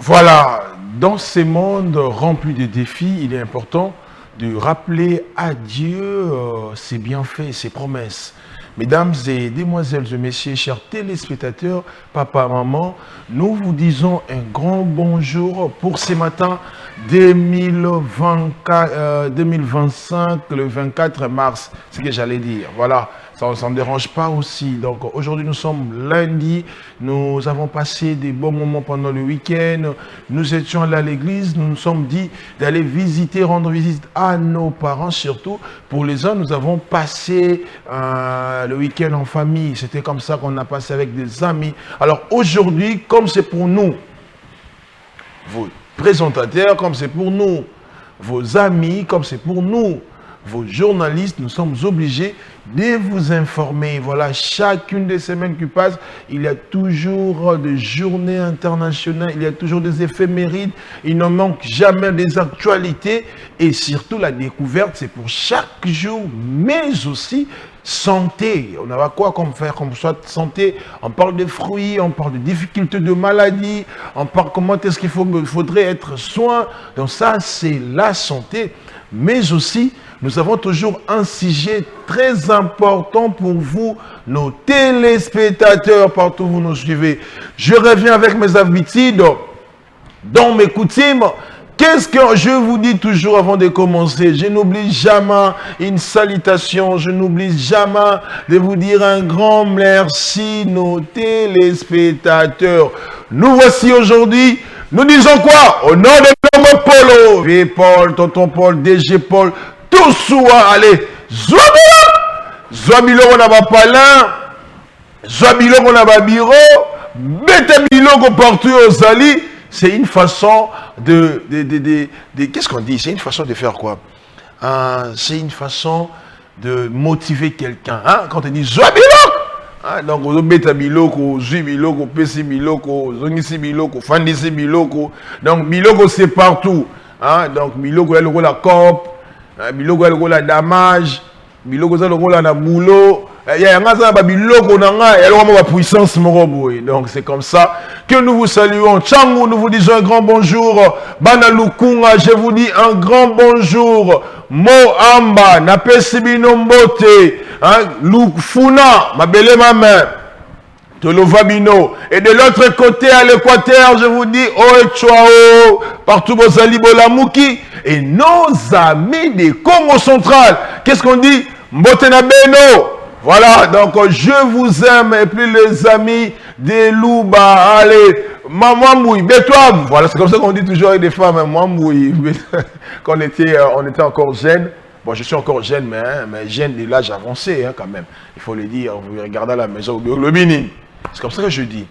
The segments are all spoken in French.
Voilà, dans ces mondes remplis de défis, il est important de rappeler à Dieu ses bienfaits, ses promesses. Mesdames et demoiselles et messieurs, chers téléspectateurs, papa, maman, nous vous disons un grand bonjour pour ce matin 2025, le 24 mars, c'est ce que j'allais dire. Voilà, ça ne dérange pas aussi. Donc aujourd'hui, nous sommes lundi, nous avons passé des bons moments pendant le week-end, nous étions allés à l'église, nous nous sommes dit d'aller visiter, rendre visite à nos parents, surtout pour les uns, nous avons passé le week-end en famille. C'était comme ça qu'on a passé avec des amis. Alors aujourd'hui, comme c'est pour nous, vos présentateurs, comme c'est pour nous, vos amis, comme c'est pour nous, vos journalistes, nous sommes obligés de vous informer. Voilà, chacune des semaines qui passent, il y a toujours des journées internationales, il y a toujours des éphémérides, il ne manque jamais des actualités et surtout la découverte, c'est pour chaque jour, mais aussi santé. On a quoi comme faire comme soit santé? On parle de fruits, on parle de difficultés de maladies, on parle comment est-ce qu'il faudrait être soin. Donc ça, c'est la santé, mais aussi nous avons toujours un sujet très important pour vous, nos téléspectateurs, partout où vous nous suivez. Je reviens avec mes habitudes, dans mes coutumes. Qu'est-ce que je vous dis toujours avant de commencer? Je n'oublie jamais une salutation, je n'oublie jamais de vous dire un grand merci, nos téléspectateurs. Nous voici aujourd'hui, nous disons quoi? Au nom de l'homme Polo, V. Paul, Tonton Paul, DG Paul, tout soit, allez, Zouabiloko na bapalin, Zouabiloko na babiro, Betabiloko partout aux Zali, c'est une façon qu'est-ce qu'on dit? C'est une façon de faire quoi? C'est une façon de motiver quelqu'un. Hein? Quand on dit Zouabiloko, hein? Donc on beta biloko, zui biloko, pesi biloko, zongisi biloko, fandisi biloko. Donc biloko c'est partout. Hein? Donc biloko est la cop. Biloko est la damage, biloko est la boulot, il y a un biloko la puissance moroboy. Donc c'est comme ça que nous vous saluons. Tchangou, nous vous disons un grand bonjour. Bana Lukunga, je vous dis un grand bonjour. Mo Amba, Napesi Binombote, Lufuna, ma belle maman. Tolovabino. Et de l'autre côté, à l'équateur, je vous dis, Oechwao, partout Bozali Bolamouki, et nos amis du Congo central. Qu'est-ce qu'on dit? Mbotena Beno. Voilà, donc je vous aime, et puis les amis des Louba, allez, Mamouy, Betouab. Voilà, c'est comme ça qu'on dit toujours avec des femmes, Mamouy, quand on était encore jeunes. Bon, je suis encore jeune, mais jeune de l'âge avancé, hein, quand même. Il faut le dire, vous regardez à la maison, le mini. C'est comme ça que je dis.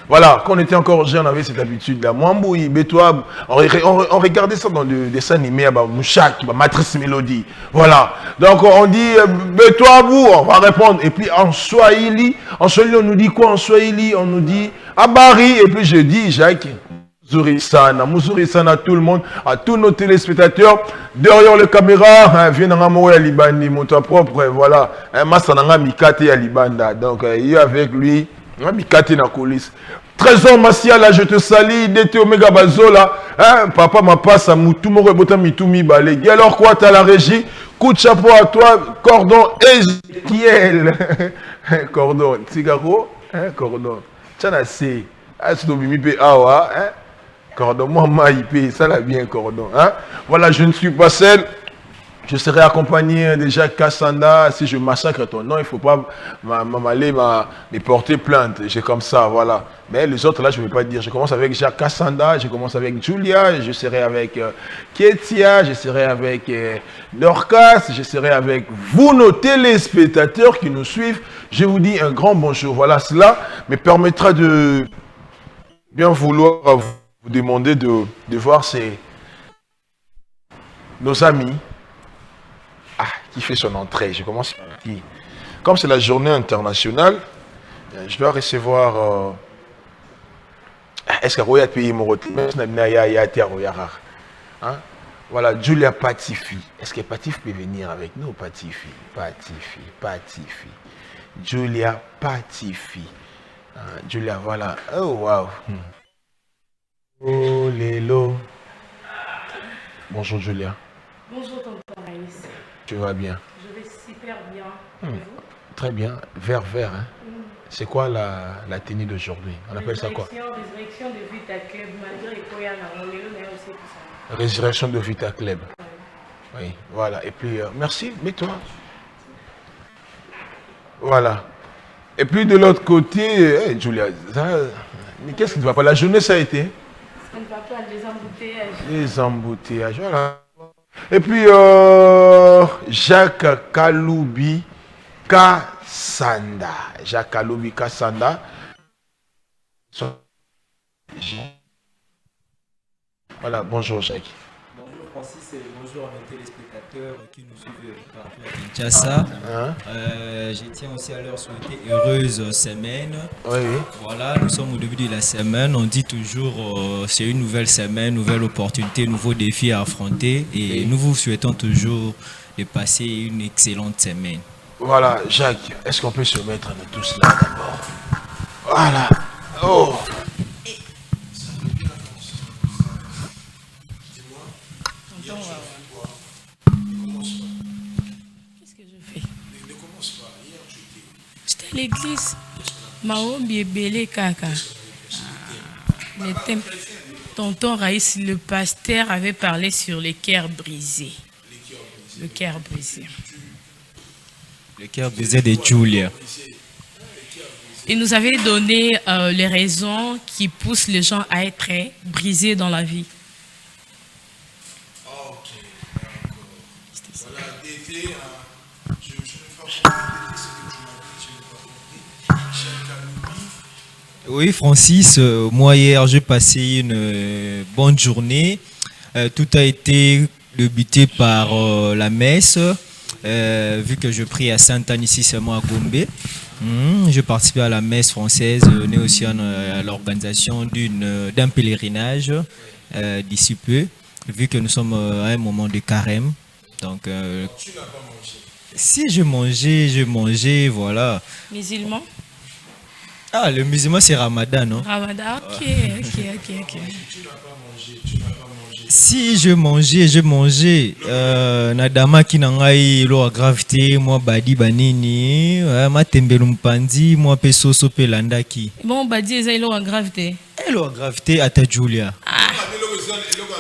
Voilà, quand on était encore jeune, on avait cette habitude-là. Mwamboui, Betouab, on regardait ça dans des dessins animés, Mouchak, Matrice Mélodie. Voilà. Donc on dit Betouabou, on va répondre. Et puis en Swahili, on nous dit quoi en Swahili? On nous dit Abari, et puis je dis Jacques. Mouzouri Sana à tout le monde, à tous nos téléspectateurs, derrière les caméras, viens dans la Libani, mon toi propre, voilà, Massananga Mikate à Libanda, donc il est avec lui, Mikate na coulisse. Trésor Massial, là, je te salue, DT Omega Bazola, papa m'a passe à Moutou, mon rebota Mitoumi Balé. Alors quoi, t'as la régie, coup de chapeau à toi, Cordon Ezekiel, Cordon, Tigaro, Cordon, Tchanasé, Asdobimi Awa, Cordon, moi, Maïpé, ça l'a bien, Cordon. Hein? Voilà, je ne suis pas seul. Je serai accompagné de Jacques Kassanda. Si je massacre ton nom, il ne faut pas m'aller me porter plainte. J'ai comme ça, voilà. Mais les autres, là, je ne vais pas dire. Je commence avec Jacques Kassanda, je commence avec Julia, je serai avec Ketia, je serai avec Dorcas, je serai avec vous, nos téléspectateurs qui nous suivent. Je vous dis un grand bonjour. Voilà, cela me permettra de bien vouloir vous demander de voir nos amis qui fait son entrée. Je commence par qui? Comme c'est la journée internationale, je dois recevoir est-ce que Roya pays Moroté voilà, Julia Patifi. Est-ce que Patifi peut venir avec nous? Patifi. Julia Patifi. Julia, voilà. Oh, wow. Lélo. Bonjour Julia. Bonjour tonton Raïs. Tu vas bien? Je vais super bien. Très bien. Vert. Hein? C'est quoi la tenue d'aujourd'hui? On appelle ça quoi? Résurrection de Vita Club, malgré quoi il y a aussi tout ça. Résurrection de Vita Club. Oui, voilà. Et puis, merci, mets-toi. Voilà. Et puis de l'autre côté, Julia, mais qu'est-ce qui ne va pas? La journée, ça a été? Ça ne va pas, les embouteillages. Les embouteillages, voilà. Et puis, Jacques Kaloubi Kassanda. Jacques Kaloubi Kassanda. Voilà, bonjour Jacques. Bonjour Francis et bonjour à nos téléspectateurs qui nous suivent partout à Kinshasa. Je tiens aussi à leur souhaiter heureuse semaine. Oui. Voilà, nous sommes au début de la semaine. On dit toujours c'est une nouvelle semaine, nouvelle opportunité, nouveaux défis à affronter. Et nous vous souhaitons toujours de passer une excellente semaine. Voilà, Jacques, est-ce qu'on peut se mettre nous tous là d'abord? Voilà. Oh. Qu'est-ce que je fais? Ne commence pas. Hier, j'étais à l'église. Maombi et Belé Kaka. Le thème. Tonton Raïs, le pasteur, avait parlé sur les cœurs brisés. Le cœur brisé. Le cœur brisé de Julia. Il nous avait donné les raisons qui poussent les gens à être brisés dans la vie. Oui, Francis, moi hier j'ai passé une bonne journée. Tout a été débuté par la messe, vu que je prie à Sainte-Anne ici seulement à Gombe. Je participais à la messe française, né aussi à l'organisation d'un pèlerinage d'ici peu, vu que nous sommes à un moment de carême. Donc, tu n'as pas mangé? Si j'ai mangé, voilà. Musulman? Ah, le musulman c'est Ramadan, non? Ramadan, ok. Tu n'as pas mangé. Si je mangeais, Nadama qui n'engaille l'eau gravité, moi badi banini, ma tembelu mpandi, moi peso sope landaki. Bon, badi eza l'eau gravité. L'eau gravité à ta Julia.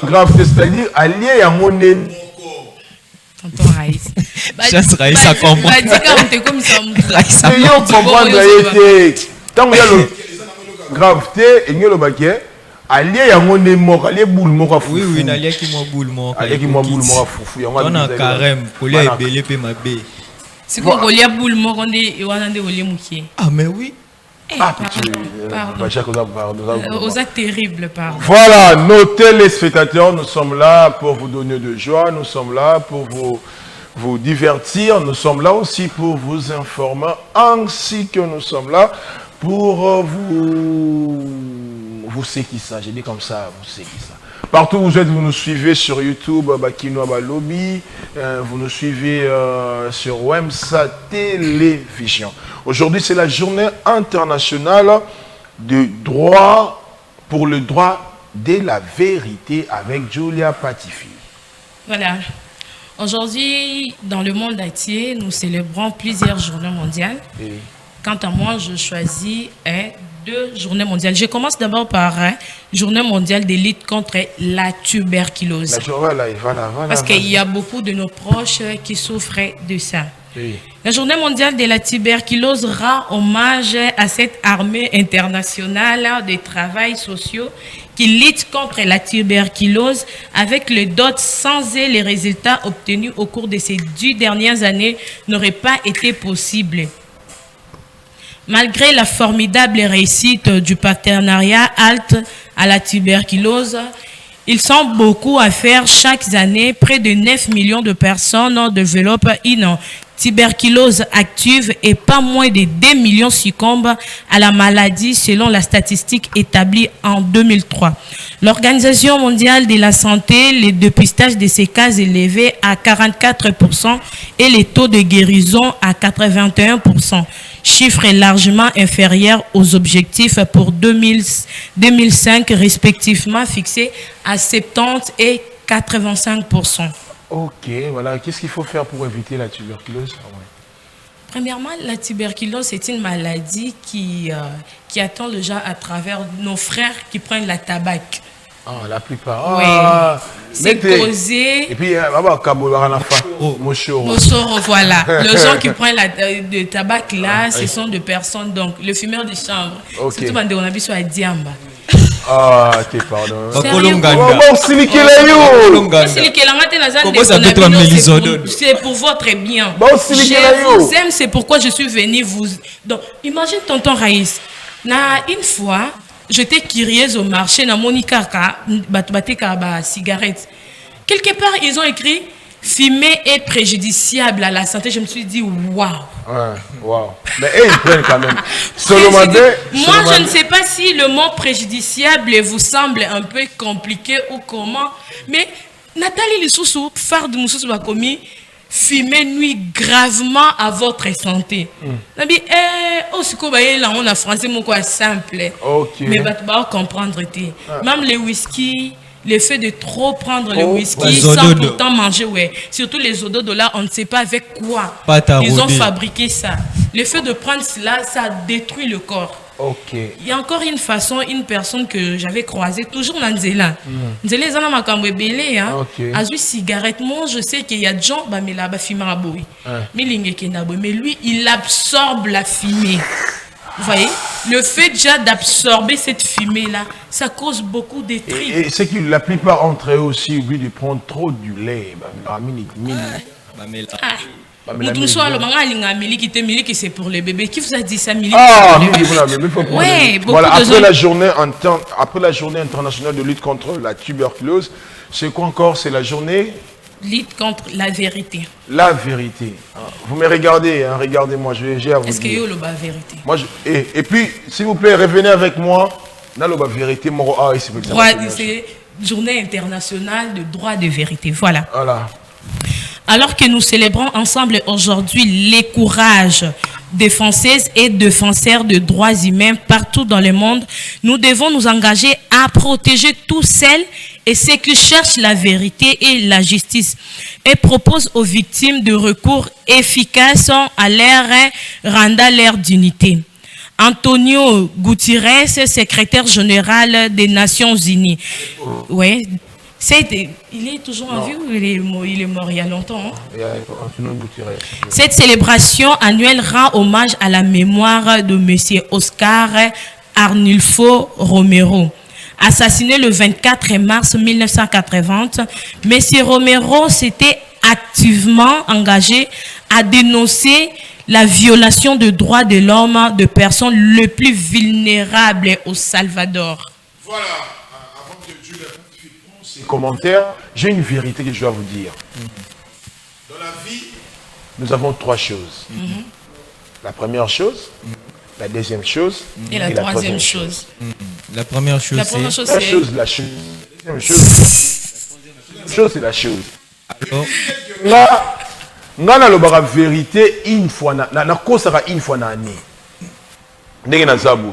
Gravité, c'est-à-dire allié à mon nez. Tonton Raïs. Chance Raïs à comprendre. Badi quand on te comme ça. Raïs à comprendre. Tant qu'il y a le gravité, il y a le baquet. Allié à mon nez mort, allié boule mort à fou. Oui, allié qui m'a boule mort. Allié qui m'a boule mort à fou. On a carême, collier et belé pe ma bé. C'est qu'on collier boule mort on est et on a des colliers moukier. Ah mais oui. Pardon. Aux actes terribles, pardon. Voilà, nos téléspectateurs, nous sommes là pour vous donner de joie, nous sommes là pour vous divertir, nous sommes là aussi pour vous informer, ainsi que nous sommes là pour vous savez qui ça, j'ai dit comme ça, vous savez qui ça. Partout où vous êtes, vous nous suivez sur YouTube, Bakinoa Balobi, vous nous suivez sur Wemsa Télévision. Aujourd'hui, c'est la journée internationale de droit pour le droit de la vérité avec Julia Patifi. Voilà. Aujourd'hui, dans le monde entier, nous célébrons plusieurs journées mondiales. Et... Quant à moi, je choisis 2 journées mondiales. Je commence d'abord par journée mondiale de lutte contre la tuberculose. Voilà, parce qu'il y a beaucoup de nos proches qui souffrent de ça. Oui. La journée mondiale de la tuberculose rend hommage à cette armée internationale de travail sociaux qui lutte contre la tuberculose avec le DOT. Sans elle, les résultats obtenus au cours de ces 10 dernières années n'auraient pas été possibles. Malgré la formidable réussite du partenariat HALT à la tuberculose, ils sont beaucoup à faire chaque année. Près de 9 millions de personnes développent une tuberculose active et pas moins de 2 millions succombent à la maladie selon la statistique établie en 2003. L'Organisation mondiale de la santé, le dépistage de ces cas élevé à 44% et les taux de guérison à 81%. Chiffre largement inférieur aux objectifs pour 2005 respectivement fixés à 70 et 85%. Ok, voilà. Qu'est-ce qu'il faut faire pour éviter la tuberculose? Premièrement, la tuberculose, c'est une maladie qui attend les gens à travers nos frères qui prennent la tabac. Ah, la plupart. Oui. Ah, c'est causé. Et puis, Mossoro, voilà. Les gens qui prennent le tabac là, ce sont des personnes, donc le fumeur de chambre. Okay. Surtout quand on a vu sur la Diamba. Ah, t'es pardon. C'est pour votre bien. Je vous aime, c'est pourquoi je suis venu vous. Donc, imagine tonton Raïs. Une fois, j'étais curieuse au marché, na Monika cigarette. Quelque part, ils ont écrit fumer est préjudiciable à la santé. Je me suis dit, waouh. Ouais, waouh. Mais ils prennent quand même. Moi, je ne sais pas si le mot préjudiciable vous semble un peu compliqué ou comment. Mais Nathalie Lissoussou, phare de Moussoussou Bakomi, fumer nuit gravement à votre santé. Nabi, on a français, mon quoi simple. Mais bah, comprendre. Même les whisky. Le fait de trop prendre le whisky sans pourtant manger, ouais. Surtout les odeurs de là, on ne sait pas avec quoi ils ont fabriqué ça. Le fait de prendre cela, ça détruit le corps. Il y a encore une personne que j'avais croisée, toujours dans Nzela. Nzela, ils ont ma cambre belé, hein. A vu cigarette. Moi, je sais qu'il y a des gens, mais là-bas, fumer à boui. Mais lui, il absorbe la fumée. Vous voyez, le fait déjà d'absorber cette fumée-là, ça cause beaucoup de trucs. Et c'est que la plupart d'entre eux aussi oublient de prendre trop du lait. C'est pour les bébés. Qui vous a dit ça, Mili? Voilà, après la journée internationale de lutte contre la tuberculose, c'est quoi encore? C'est la journée lutte contre la vérité. La vérité. Vous me regardez, hein, regardez-moi, j'ai à vous dire. Est-ce qu'il y a la vérité? Moi, et puis, s'il vous plaît, revenez avec moi. Dans la vérité, c'est Journée internationale de droit de vérité. Voilà. Voilà. Alors que nous célébrons ensemble aujourd'hui les courages des Françaises et défenseurs de droits humains partout dans le monde, nous devons nous engager à protéger tous celles et ceux qui cherchent la vérité et la justice et proposent aux victimes de recours efficaces à leur rendant leur dignité. Antonio Guterres, secrétaire général des Nations Unies. Ouais. Il est toujours en vie ou il est mort il y a longtemps? Cette célébration annuelle rend hommage à la mémoire de M. Oscar Arnulfo Romero. Assassiné le 24 mars 1980, M. Romero s'était activement engagé à dénoncer la violation des droits de l'homme de personnes les plus vulnérables au Salvador. Voilà. Avant que Dieu ces commentaires, j'ai une vérité que je dois vous dire. Dans la vie, nous avons trois choses. La première chose, la deuxième chose et la troisième chose. La première chose, c'est la chose. La deuxième chose, c'est la chose. Alors, la vérité une fois na kosaka une fois na année. Ndenge na zabu.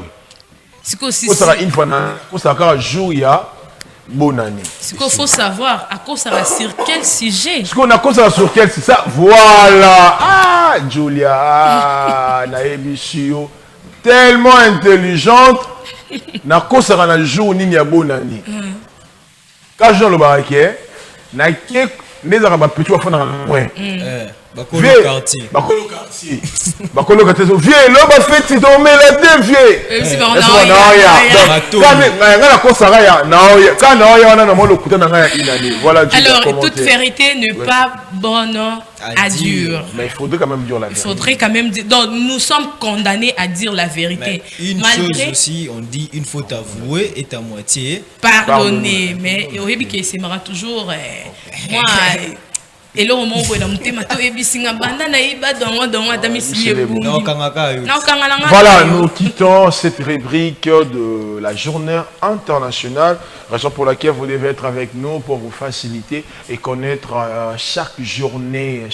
Kosaka une fois na kosaka jour ya bonne année. Ce qu'il faut savoir, à cause ça sur quel sujet. Ce qu'on a cause sur quel c'est ça. Voilà. Ah, Julia, na ebisio tellement intelligente. Na cause ça na jour ni ya bonne année. Quand je le baraké, na ke les arabes petit wa fona ouais. Bakolo quartier. Bakolo quartier. Vieux, l'homme a fait si on met la deux vieux. Alors, toute vérité n'est pas bonne à dire. Mais il faudrait quand même dire la vérité. Il faudrait quand même dire. Donc, nous sommes condamnés à dire la vérité. Mais une chose aussi, on dit une faute avouée est à moitié pardonnée. Mais il y a toujours. Moi. Et là, au moment où voilà, nous quittons cette rubrique de la journée internationale, raison pour laquelle vous devez être avec nous pour vous faciliter et connaître chaque journée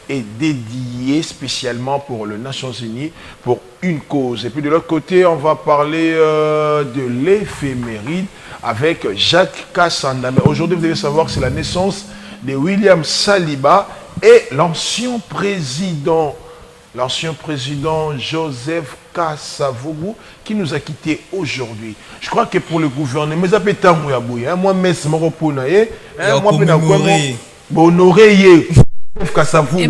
est dédiée spécialement pour les Nations Unies, pour une cause. Et puis de l'autre côté, on va parler de l'éphéméride avec Jacques Kassanda. Mais aujourd'hui, vous devez savoir que c'est la naissance de William Saliba et l'ancien président Joseph Kasavubu qui nous a quittés aujourd'hui. Je crois que pour le gouvernement, moi, moi, honoré Kasavubu,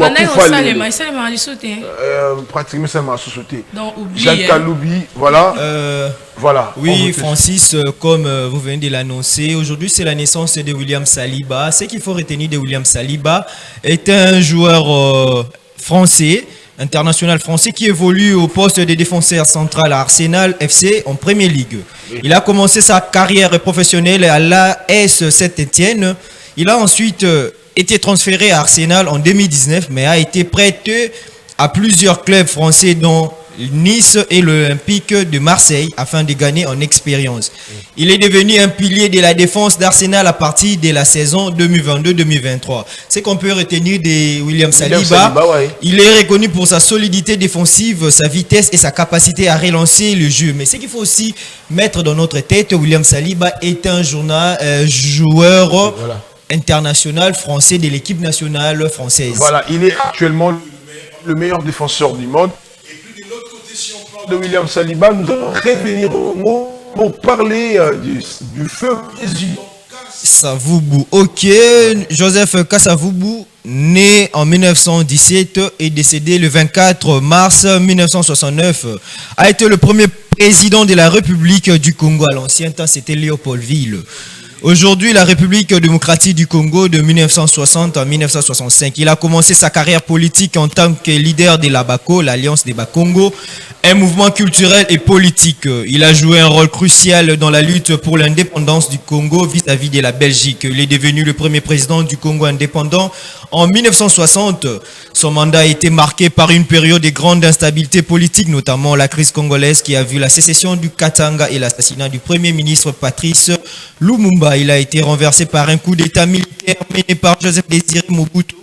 pratiquement ça m'a sauté. Jacques Kaloubi, voilà. Voilà. Oui, Francis, comme vous venez de l'annoncer, aujourd'hui c'est la naissance de William Saliba. Ce qu'il faut retenir de William Saliba est un joueur français, international français, qui évolue au poste de défenseur central à Arsenal FC en Premier League. Oui. Il a commencé sa carrière professionnelle à l'AS Saint-Étienne. Il a ensuite été transféré à Arsenal en 2019, mais a été prêté à plusieurs clubs français dont Nice et l'Olympique de Marseille afin de gagner en expérience. Il est devenu un pilier de la défense d'Arsenal à partir de la saison 2022-2023. Ce qu'on peut retenir de William Saliba, ouais. Il est reconnu pour sa solidité défensive, sa vitesse et sa capacité à relancer le jeu. Mais ce qu'il faut aussi mettre dans notre tête, William Saliba est un joueur voilà. International français de l'équipe nationale française. Voilà, il est actuellement le meilleur défenseur du monde. Si on parle de William Saliba, nous allons revenir au mot pour parler du feu président Kasavubu. Ok, Joseph Kasavubu, né en 1917 et décédé le 24 mars 1969, a été le premier président de la République du Congo. À l'ancien temps, c'était Léopoldville. Aujourd'hui, la République démocratique du Congo de 1960 à 1965. Il a commencé sa carrière politique en tant que leader de l'ABACO, l'Alliance des Bas-Congo, un mouvement culturel et politique. Il a joué un rôle crucial dans la lutte pour l'indépendance du Congo vis-à-vis de la Belgique. Il est devenu le premier président du Congo indépendant en 1960. Son mandat a été marqué par une période de grande instabilité politique, notamment la crise congolaise qui a vu la sécession du Katanga et l'assassinat du premier ministre Patrice Lumumba. Il a été renversé par un coup d'état militaire mené par Joseph Désiré Mobutu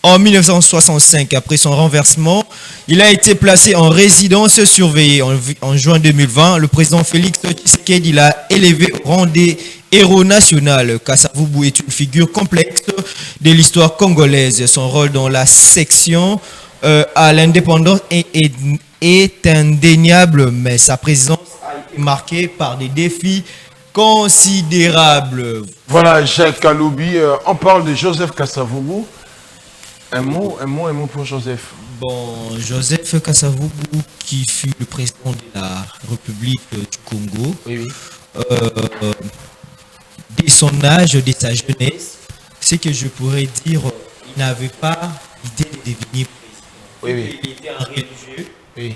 en 1965. Après son renversement, il a été placé en résidence surveillée. En juin 2020, le président Félix Tshisekedi l'a élevé au rang des héros national. Kasavubu est une figure complexe de l'histoire congolaise. Son rôle dans la section à l'indépendance est indéniable, mais sa présence a été marquée par des défis considérable. Voilà, Jacques Kaloubi, on parle de Joseph Kasavubu. Un mot pour Joseph. Bon, Joseph Kasavubu, qui fut le président de la République du Congo, oui. Dès son âge, de sa jeunesse, c'est que je pourrais dire, il n'avait pas l'idée de devenir président. Oui. Il était un religieux. Oui.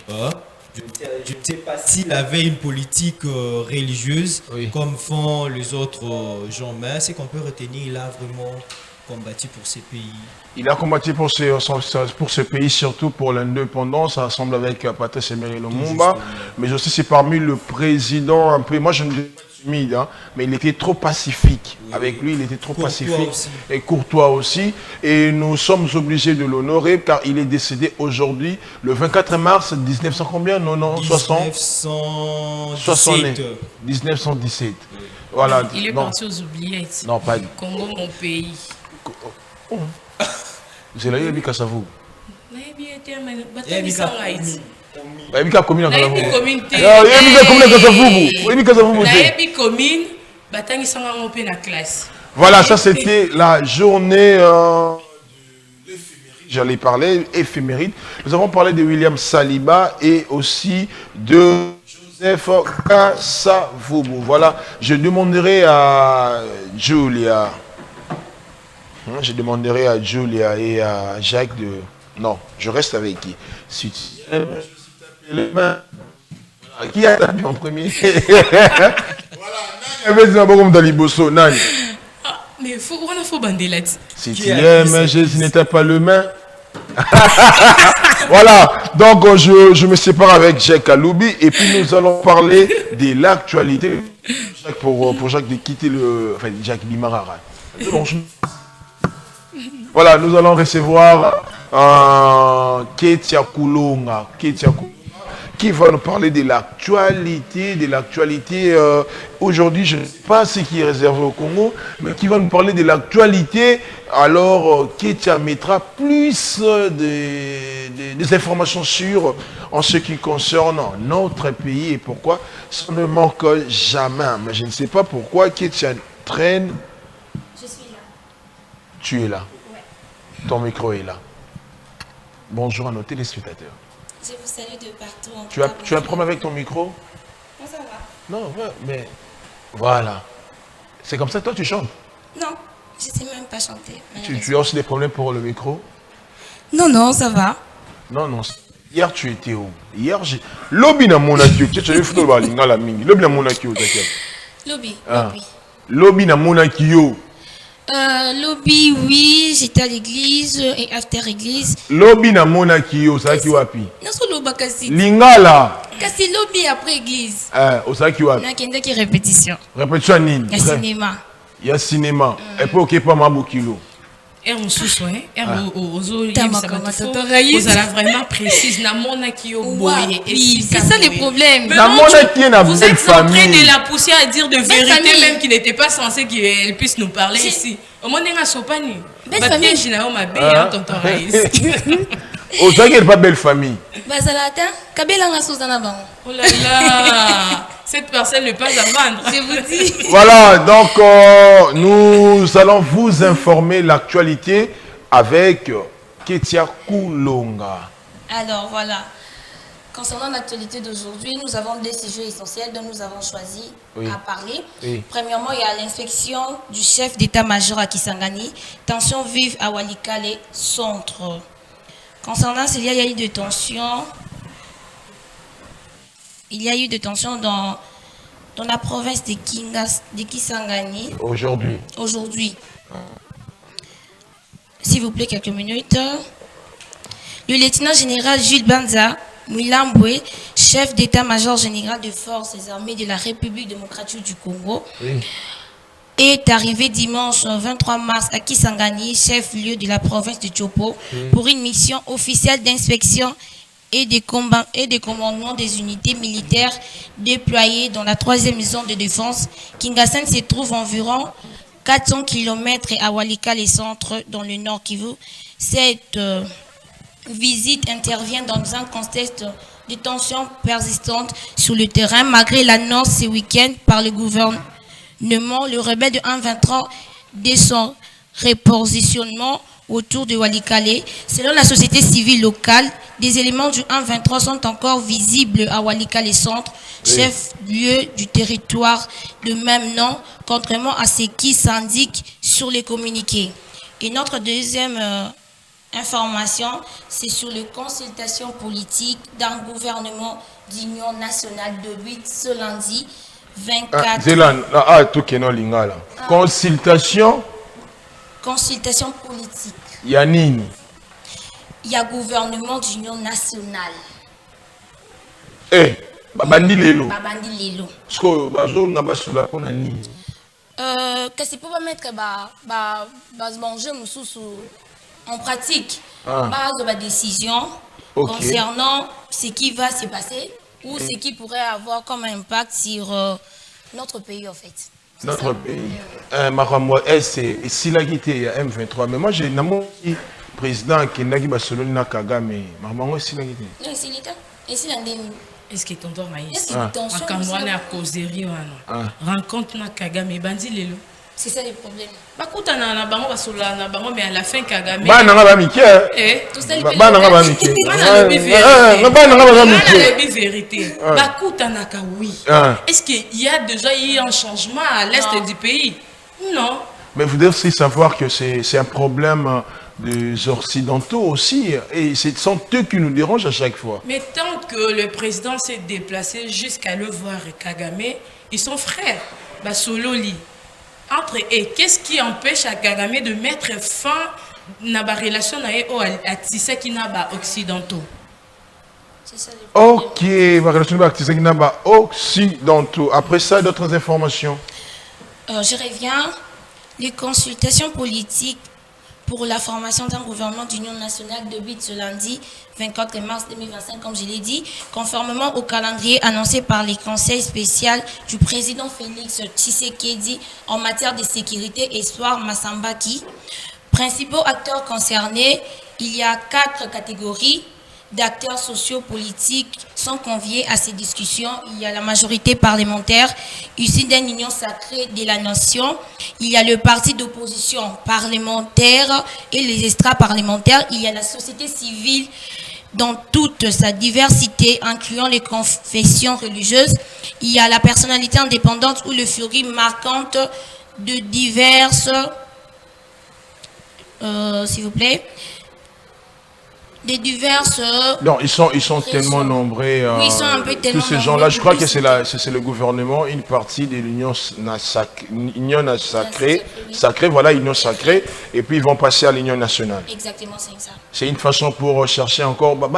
Je ne sais pas s'il avait une politique religieuse, oui, comme font les autres gens, mais c'est qu'on peut retenir, il a vraiment combattu pour ces pays. Il a combattu pour ce pays, surtout pour l'indépendance, ensemble avec Patrice Emery Lumumba, mais aussi c'est parmi le président, un peu, moi je ne dis pas timide, hein, mais il était trop pacifique. Oui. Avec lui, il était trop pacifique et courtois aussi. Et nous sommes obligés de l'honorer car il est décédé aujourd'hui, le 24 mars 1900 combien? Non, 1917. Oui. Voilà. Il est parti aux oubliettes. Non, pas Congo, mon pays. C'est là, il y a Kasavubu. Voilà, ça c'était la journée j'allais parler éphéméride. Nous avons parlé de William Saliba et aussi de Joseph Kasavubu. Voilà, je demanderai à Julia. Je demanderai à Julia et à Jacques de... Non, je reste avec qui? Si tu... Qui a tapé en premier? Voilà, Nani. mais on a faut bander là. Si tu aimes Jésus n'était pas le main. Voilà, donc je me sépare avec Jacques Aloubi et puis nous allons parler de l'actualité. Pour Jacques de quitter le... Enfin, Jacques Bimarara. Voilà, nous allons recevoir Ketia Koulonga. Qui va nous parler de l'actualité, aujourd'hui, je ne sais pas ce qui est réservé au Congo, mais qui va nous parler de l'actualité. Alors, Ketia mettra plus des informations sûres en ce qui concerne notre pays et pourquoi ça ne manque jamais. Mais je ne sais pas pourquoi Ketia traîne. Je suis là. Tu es là. Ouais. Ton micro est là. Bonjour à nos téléspectateurs. Je vous salue de partout. Tu as un problème avec ton micro? Non, ça va. Non, ouais, mais voilà. C'est comme ça que toi tu chantes? Non, je ne sais même pas chanter. Tu as aussi des problèmes pour le micro? Non, ça va. Non. Hier tu étais où? Hier j'ai... Lobby na monakio. Tu as vu photo de la mingi. Lobby na monakio. Lobby. Lobby na monakio. Lobby, oui, j'étais à l'église et after église. Lobby na monakio, ça qui wapi? Non, c'est lobby kasi. Lingala. Kasi lobby après église. Ça qui wapi? Na kende qui répétition. Répétition nini? Il y a cinéma. Il y a cinéma. Et puis ok pas mabukilo. On sous hein, aux vraiment précise na monaki au boye. Oui, c'est ça le problème. Vous êtes en train de la pousser à dire de vérité même qui n'était pas censé qu'elle puisse nous parler ici. Au moins on a sopani. Belle famille, j'ai na ma belle tonton Raïs. Oh ça n'est pas belle famille. Bazalata, kabela nga sozana bango. Oh là là. Cette personne n'est pas à vendre. Je vous dis. Voilà, donc nous allons vous informer l'actualité avec Ketia Koulonga. Alors voilà, concernant l'actualité d'aujourd'hui, nous avons deux sujets essentiels dont nous avons choisi à parler. Oui. Premièrement, il y a l'inspection du chef d'état-major à Kisangani, tension vive à Walikale centre. Concernant cela, il y a eu des tensions. Il y a eu des tensions dans la province de Kisangani. Aujourd'hui. S'il vous plaît, quelques minutes. Le lieutenant général Jules Banza Mouilamboué, chef d'état-major général des forces armées de la République démocratique du Congo, est arrivé dimanche 23 mars à Kisangani, chef-lieu de la province de Tchopo, pour une mission officielle d'inspection et des commandements des unités militaires déployées dans la 3e zone de défense. Kingasen se trouve environ 400 km à Walikale centre dans le nord Kivu. Cette visite intervient dans un contexte de tensions persistantes sur le terrain, malgré l'annonce ce week-end par le gouvernement, le rebelle de 1-23 de son repositionnement autour de Walikale. Selon la société civile locale, des éléments du 1-23 sont encore visibles à Walikale centre, chef-lieu du territoire de même nom, contrairement à ce qui s'indique sur les communiqués. Et notre deuxième information, c'est sur les consultations politiques d'un gouvernement d'union nationale de 8 ce lundi 24. Consultation politique. Yanini. Il y a gouvernement d'union nationale. Babandi lelo. Babandi lelo. Qu'est-ce qu'on va mettre manger en pratique la décision concernant ce qui va se passer ou ce qui pourrait avoir comme impact sur notre pays en fait. Notre pays. C'est si la guité il y a M23 mais moi j'ai un président qui n'a pas solo na Kagame maman si la guité. Non c'est l'État. Et c'est l'Indénie. Est-ce que tonton Maïs akamwana causerie wana rencontre na Kagame bandi lelo. C'est ça le problème. Bakutana na bango basola na bango mais à la fin Kagame. Bana nga ba mikie. Bana nga ba mikie. Bana nga vérité. Bakutana ka oui. Est-ce qu'il y a déjà eu un changement à l'est du pays? Non. Mais vous devez aussi savoir que c'est un problème des Occidentaux aussi, et ce sont eux qui nous dérangent à chaque fois. Mais tant que le président s'est déplacé jusqu'à le voir Kagame, ils sont frères. Basololi. entre eux, qu'est-ce qui empêche à Kagame de mettre fin à la relation à Tshisekedi occidentaux? C'est ça le problème. Ok, ma relation avec Tshisekedi occidentaux. Après ça, d'autres informations. Je reviens. Les consultations politiques pour la formation d'un gouvernement d'union nationale débutent ce lundi 24 mars 2025, comme je l'ai dit, conformément au calendrier annoncé par les conseils spéciaux du président Félix Tshisekedi en matière de sécurité et Soir Massambaki. Principaux acteurs concernés, il y a 4 catégories d'acteurs sociopolitiques sont conviés à ces discussions. Il y a la majorité parlementaire issue d'une union sacrée de la nation. Il y a le parti d'opposition parlementaire et les extra-parlementaires. Il y a la société civile dans toute sa diversité, incluant les confessions religieuses. Il y a la personnalité indépendante ou le furie marquante de diverses... s'il vous plaît... des diverses... Non, ils sont tellement nombreux. Oui, ils sont un peu tellement tous ces gens-là, je crois que c'est nombreux. le gouvernement, une partie de l'union sacrée, voilà, union sacrée, et puis ils vont passer à l'union nationale. Exactement, c'est ça. C'est une façon pour chercher encore. Bon,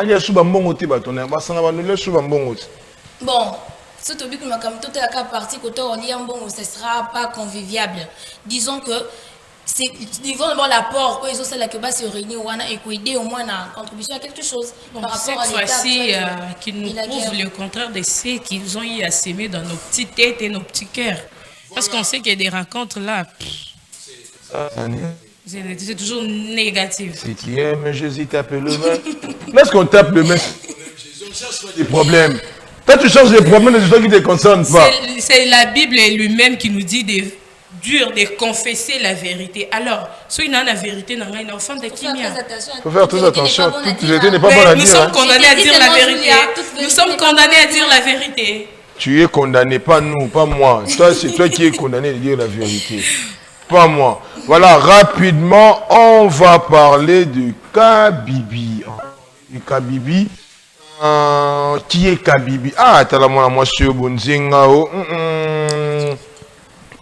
surtout que toute la partie côté ce sera pas conviviable. Disons que c'est devant l'apport ils ont celle que se réunir et aider au moins la contribution à quelque chose. Bon, par cette rapport à fois-ci, qu'ils nous prouvent le contraire de ce qu'ils ont eu à s'aimer dans nos petites têtes et nos petits cœurs. Parce qu'on sait qu'il y a des rencontres là. C'est toujours négatif. Si tu aimes Jésus, tape le main. Lorsqu'on tape le main, on cherche des problèmes. Toi, tu cherches des problèmes, des gens qui ne te concernent pas. C'est la Bible lui-même qui nous dit de confesser la vérité. Alors, si on a la vérité, on a un enfant de qui il faut faire très attention. Toute vérité n'est pas bonne à dire. Nous sommes condamnés à dire la vérité. Nous sommes condamnés à dire la vérité. Tu es condamné, pas nous, pas moi. C'est toi qui es condamné de dire la vérité. Pas moi. Voilà, rapidement, on va parler de Kabibi. Kabibi. Qui est Kabibi? Ah, t'as la moi sur Bonzinga.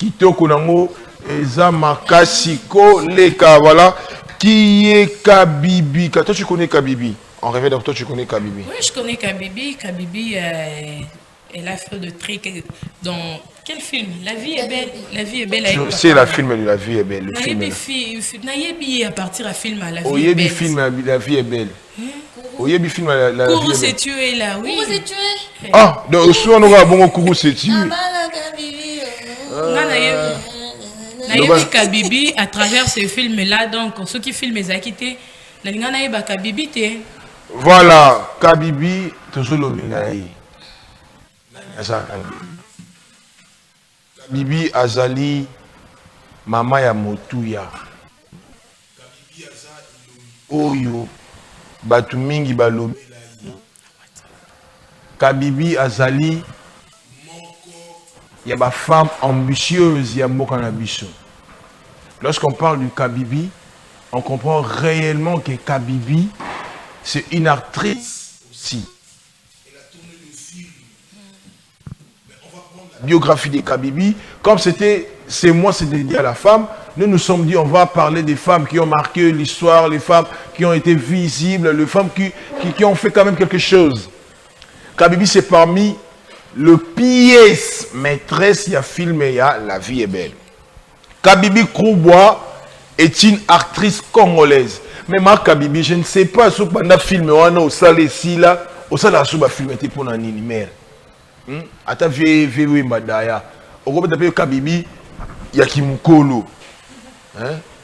Kitoko nango eza makasiko leka, voilà. Qui est Kabibi? Toi tu connais Kabibi? En rêve toi tu connais Kabibi? Oui, je connais Kabibi. Kabibi, elle a fait de trucs dans quel film? La vie est belle. La vie est belle. C'est la film de La vie est belle. Le film. Nayebi à partir à film à La vie est Oyebi belle. film La vie est belle. Oyebi film La vie est belle. Kourou s'est tué là, oui. Kourou s'est tué. Ah, donc souvent on va bon Kourou s'est tué. Nayebi Kabibi à travers ce film là, donc ceux qui filment les acquittés, Nayebi Kabibi te. Voilà, Kabibi toujours le Bengaï. Kabibi azali mama ya motuya. Oyo batu mingi balobi. Kabibi azali il y a des femmes ambitieuses, il y a beaucoup d'ambition. Lorsqu'on parle du Kabibi, on comprend réellement que Kabibi, c'est une actrice aussi. Elle a tourné le film. Mais on va prendre la biographie de Kabibi. Comme c'est dédié à la femme, nous nous sommes dit, on va parler des femmes qui ont marqué l'histoire, les femmes qui ont été visibles, les femmes qui ont fait quand même quelque chose. Kabibi, c'est parmi le pièce maîtresse il y a film et La vie est belle. Kabibi Kroubois est une actrice congolaise. Mais ma Kabibi, je ne sais pas si pendant film on a au salé ici là, au salé à souba film était pour un animal. Ata vieux madaya. Au groupe de Kabibi, il y a Kimukolo.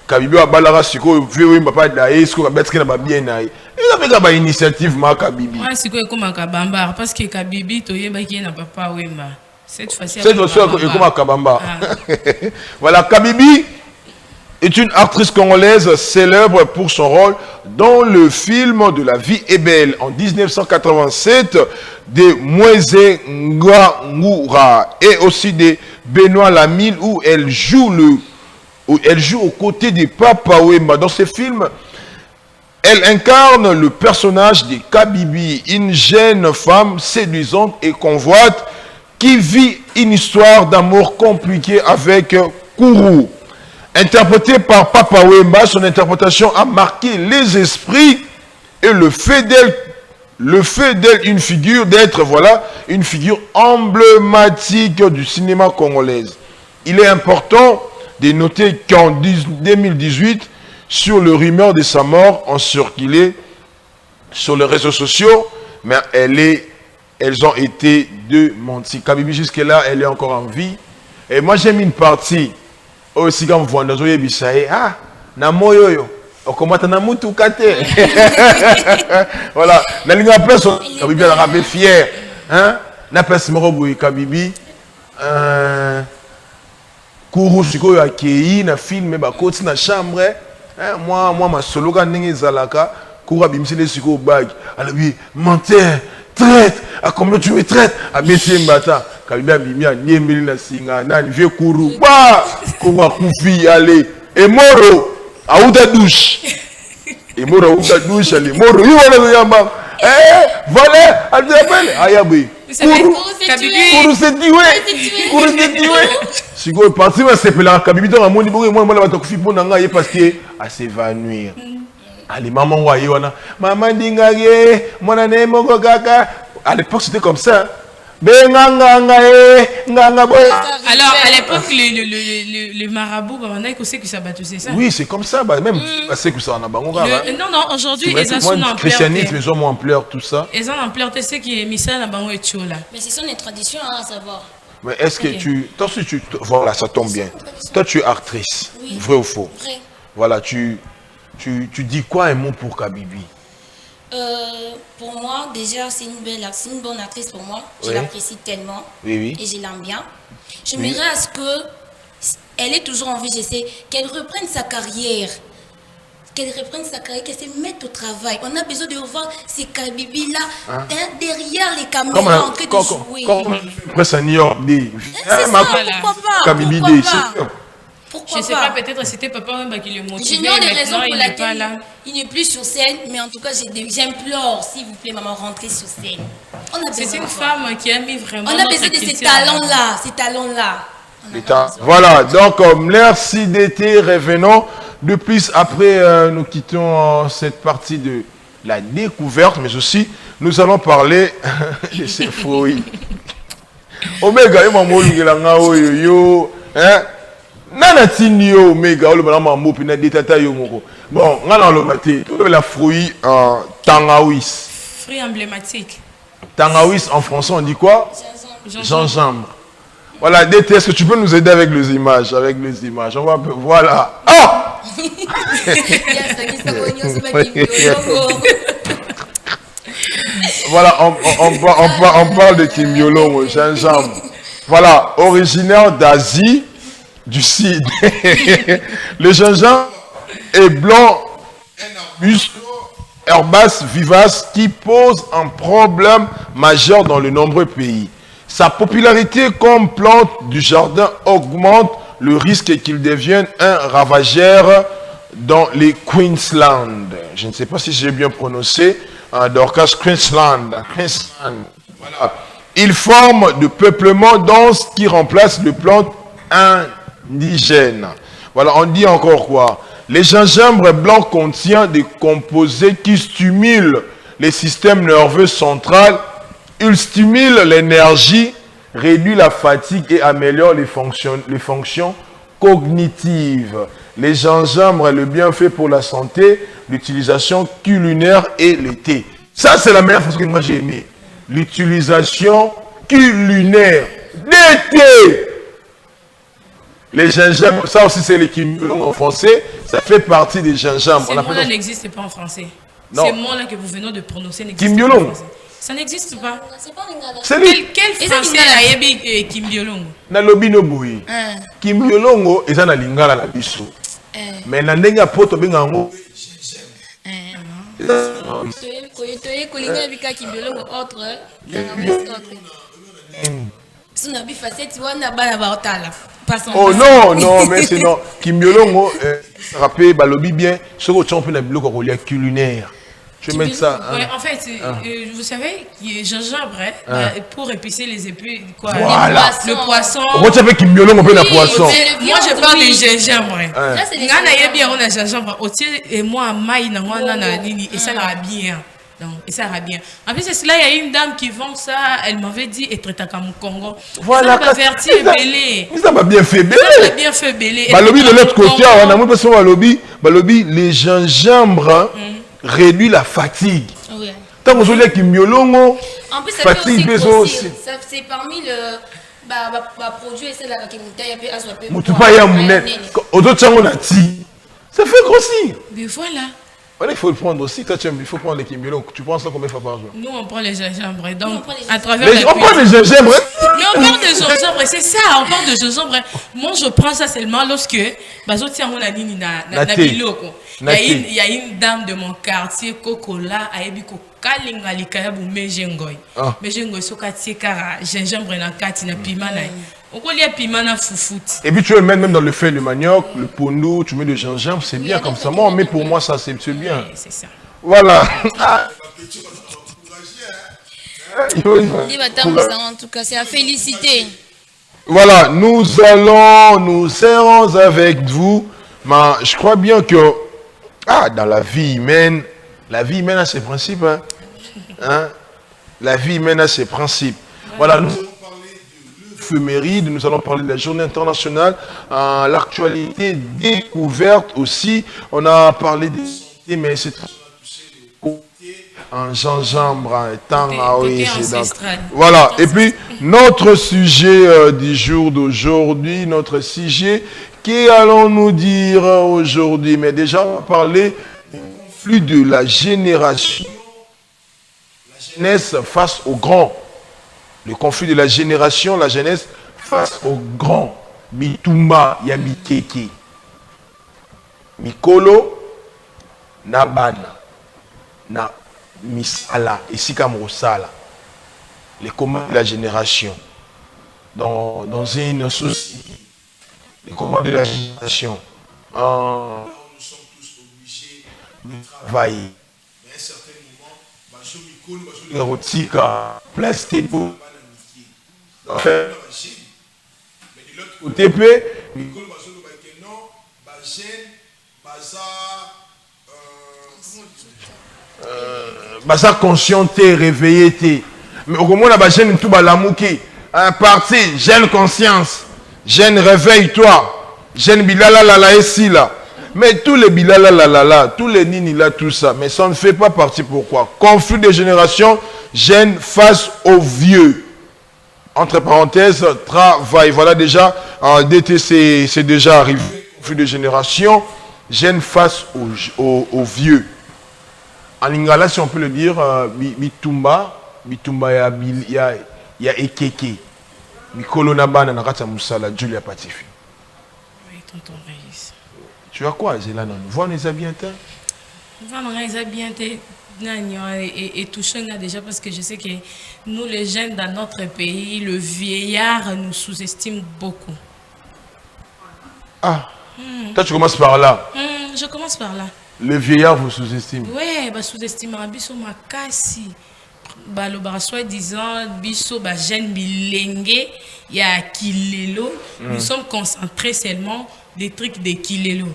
Kabibi a balara siko vieux papa daye, ce qu'on a bête qui n'a bien naï. Il a fait une initiative ma Kabibi. Moi c'est comme un Kabamba parce que Kabibi toyeba qui n'a pas wema. Cette fois-ci il est comme un Kabamba. Voilà, Kabibi est une actrice congolaise célèbre pour son rôle dans le film de La vie est belle en 1987 de Moïse Ngangura et aussi de Benoît Lamille où elle joue aux côtés de Papa Wemba. Dans ce film, elle incarne le personnage de Kabibi, une jeune femme séduisante et convoite qui vit une histoire d'amour compliquée avec Kourou. Interprété par Papa Wemba, son interprétation a marqué les esprits et le fait d'elle une figure, d'être, voilà, une figure emblématique du cinéma congolais. Il est important de noter qu'en 2018, sur le rumeur de sa mort, ont circulé sur les réseaux sociaux, mais elles ont été démenties. Kabibi, jusque-là, elle est encore en vie. Et moi, j'ai mis une partie aussi quand vous voyez Bisaï, ah, na moyoyo, okomata na mutu kate. Voilà, na linga personne, Kabibi a rappelé fier, hein, na personne moroboui Kabibi, Kourou sikoyo akei na film ba koti na chambre, hein, moi ma solo ka ndenge zalaka, Kourou abimsile sikoyo bag, alors oui, menteur, traite, à combien tu me traites, à Bessie Mbata. Kabibi abimi a niembeli na singa na vieux Kourou ba Kourou kufi allez et moro a outa douche et moro a outa douche allez moro il va le yamba voilà à l'appel ayabi Kourou s'est tué si go parti va se peler Kabibi dans mon niveau moi la va kufi pour nanga ye parce que à s'évanouir allez maman waye wana maman dingage mona ne moko kaka à l'époque c'était comme ça. Alors, à l'époque, le marabout, on sait que ça battu, c'est ça? Oui, c'est comme ça, même c'est que ça en a Non, aujourd'hui, ils ont son ampleur. Le christianisme, ils ont ampleur, tout ça. Ils ont ampleur, tu sais qui est mis ça là-bas, et tout là. Mais ce sont les traditions à savoir. Mais est-ce que voilà, ça tombe bien. Toi, tu es actrice, vrai ou faux? Vrai. Voilà, tu dis quoi un mot pour Kabibi? Pour moi, déjà, c'est une bonne actrice pour moi. Je l'apprécie tellement. Oui. Et je l'aime bien. J'aimerais à ce qu'elle ait toujours envie, je sais, qu'elle reprenne sa carrière. Qu'elle se mette au travail. On a besoin de voir ces Kabibi-là derrière les caméras en train de jouer. Après, ça n'y a c'est ça, pourquoi pas? Kabibi je ne sais pas, peut-être c'était Papa Wemba qui le motivait. J'ignore les raisons pour lesquelles il n'est plus sur scène, mais en tout cas, j'implore, s'il vous plaît, maman, rentrez sur scène. C'est une femme qui a mis vraiment. On a besoin de ces talents-là, Voilà, donc merci d'été, revenons. De plus, après, nous quittons cette partie de la découverte, mais aussi, nous allons parler de ces fruits. Omega, hein? Nana tinio Omega, le madame Mambo, puis na détata yo moko. Bon, on a le maté, la fruit en tangawis. Fruit emblématique. Tangawis en français, on dit quoi? Gingembre. Voilà, DT, est-ce que tu peux nous aider avec les images? On va, voilà. Ah! Voilà, on parle de Kimbiolongo, gingembre. Voilà, originaire d'Asie du Sud. Le gingembre est blanc, un arbuste herbace vivace qui pose un problème majeur dans de nombreux pays. Sa popularité comme plante du jardin augmente le risque qu'il devienne un ravageur dans les Queensland. Je ne sais pas si j'ai bien prononcé. Dorcas Queensland. Voilà. Il forme de peuplement dense qui remplace les plantes indigènes. Voilà, on dit encore quoi? Les gingembre blanc contient des composés qui stimulent les systèmes nerveux central. Il stimule l'énergie, réduit la fatigue et améliore les fonctions cognitives. Les gingembre, le bienfait pour la santé, l'utilisation culinaire et le thé. Ça, c'est la meilleure façon que moi j'ai aimé. L'utilisation culinaire des thés. Les gingembre, ça aussi c'est l'équivalent en français, ça fait partie des gingembre. Ce mot-là n'existe pas en français. Non. Ces mots-là que vous venez de prononcer n'existent pas en français. Ça n'existe pas. Quel français a ébi Kimbiolongo? Na lobi no boui. Kimbiolongo eza na lingala na biso. Mais na ndenge ya poto benga ngo. Oh non, mais sinon Kimbiolongo rappelé balobi bien ce que tu peux na biloko kolia culinaire. Je vais mettre ça. Hein. Ouais, en fait, vous savez, gingembre, pour épicer les épis, quoi. Voilà. Le poisson. Pourquoi tu savais qu'il miaule on peut la poisson? Moi, je parle de gingembre. Là, c'est les Ngana bien on a gingembre. Et moi, maï, et ça va bien. Donc, et ça va bien. En plus, c'est cela, il y a une dame qui vend ça. Elle m'avait dit, et traite comme Congo. Voilà. Ça va vertir belé. Ça m'a bien fait belé. Ça va bien fait belé. Balobi de l'autre côté, on a moins besoin de balobi, les gingembres réduisent la fatigue. Oui. Tant que vous avez qui miolongo, En plus, ça fatigue fait besoin aussi aussi. grossir. C'est parmi le produit et c'est là qui nous Mutu pas ya mounet. Aux autres gens on a dit, ça fait grossir. Mais voilà. Voilà, il faut le prendre aussi. Toi, il faut prendre les kimbiolons. Tu prends ça combien de fois par jour? Nous, on prend les gingembre. Donc, on prend les à travers On prend les gingembre. Mais on parle de gingembre, c'est ça, on parle de gingembre. Moi, je prends ça seulement lorsque il y a une dame de mon quartier, Cocola, a dit Kalinga likaya bu mejengoy. Mejengoy sokati kara gingembre na kati na piment na. On connaît le piment na foufout. Et puis tu le mets même dans le fait le manioc, le pondo, tu mets le gingembre, c'est bien comme ça. Moi, mais pour moi ça c'est bien. Oui, c'est ça. Voilà. En tout cas, c'est à féliciter. Voilà, nous serons avec vous. Mais je crois bien que dans la vie humaine a ses principes. Hein? La vie humaine a ses principes. Voilà, nous allons parler de l'éphéméride, nous allons parler de la journée internationale, l'actualité découverte aussi. On a parlé des santé, mais c'est un gingembre, un temps, voilà. Et puis notre sujet du jour d'aujourd'hui, notre sujet, qu'allons-nous dire aujourd'hui? Mais déjà on va parler du conflit de la génération, la jeunesse face aux grands. Le conflit de la génération, la jeunesse face aux grands. Mitumba ya mikeke, mikolo na bana na misala, ici comme Rosala, les commandes de la génération, dans une société, les commandes de la génération, nous sommes tous obligés de travailler. Mais à un certain moment, plastique, mais de l'autre côté, basa conscienté, réveillé. Mais au moment où la jeune tout balamouki, un parti, jeune conscience, jeune réveille-toi, jeune bilala la la ici là. Mais tous les bilala la la la, tous les nini là, tout ça, mais ça ne fait pas partie. Pourquoi? Conflit de génération, jeune face aux vieux. Entre parenthèses, travail. Voilà déjà, en DTC, c'est déjà arrivé. Conflit de génération, jeune face aux vieux. En lingala, si on peut le dire, mitumba ya ekeke. Mikolo na bana na kata musala, Julia Patifi. Oui, tonton Régis. Tu as quoi, Zélana? Voir les habientants? Voir les habientants et toucher déjà parce que je sais que nous, les jeunes dans notre pays, le vieillard nous sous-estime beaucoup. Ah, toi tu commences par là. Je commence par là. Le vieillard vous sous-estime. Oui, bah sous-estime biso makasi. Bah le soi disant biso bah jeune bilenge ya kilelo. Nous sommes concentrés seulement des trucs de kilelo.